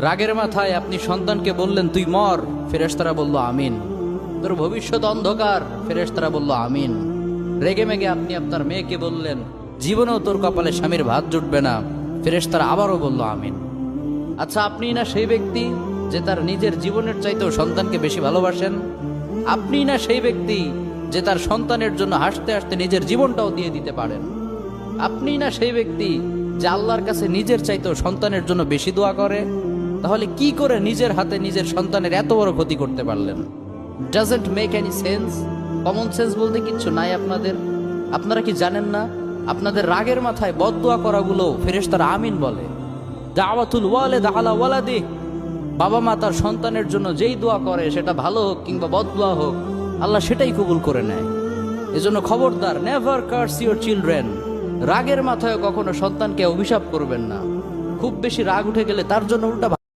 রাগের মাথায় আপনি সন্তানকে বললেন তুই মর, ফেরেশতারা বলল আমিন। তোর ভবিষ্যৎ অন্ধকার, ফেরেশতারা বলল আমিন। রেগে মেগে আপনি আপনার মেয়েকে বললেন জীবনেও তোর কপালে স্বামীর ভাত জুটবে না, ফেরেশতারা আবারও বলল আমিন। আচ্ছা, আপনি না সেই ব্যক্তি যে তার নিজের জীবনের চাইতেও সন্তানকে বেশি ভালোবাসেন? আপনি না সেই ব্যক্তি যে তার সন্তানের জন্য হাসতে হাসতে নিজের জীবনটাও দিয়ে দিতে পারেন? আপনি না সেই ব্যক্তি যে আল্লাহর কাছে নিজের চাইতেও সন্তানের জন্য বেশি দোয়া করে? তাহলে কি করে নিজের হাতে নিজের সন্তানের এত বড় ক্ষতি করতে পারলেন? Doesn't make any sense. Common sense বলতে কিচ্ছু নাই আপনাদের। আপনারা কি জানেন না আপনাদের রাগের মাথায় বদদোয়া করাগুলো ফেরেশতারা আমিন বলে? দাওয়াতুল ওয়ালিদ আলা ওয়ালাদি, বাবা মা তার সন্তানের জন্য যেই দোয়া করে সেটা ভালো হোক কিংবা বদদোয়া হোক, আল্লাহ সেটাই কবুল করে নেয়। এজন্য খবরদার, নেভার কার্স ইউর চিলড্রেন। রাগের মাথায় কখনো সন্তানকে অভিশাপ করবেন না। খুব বেশি রাগ উঠে গেলে তার জন্য উল্টা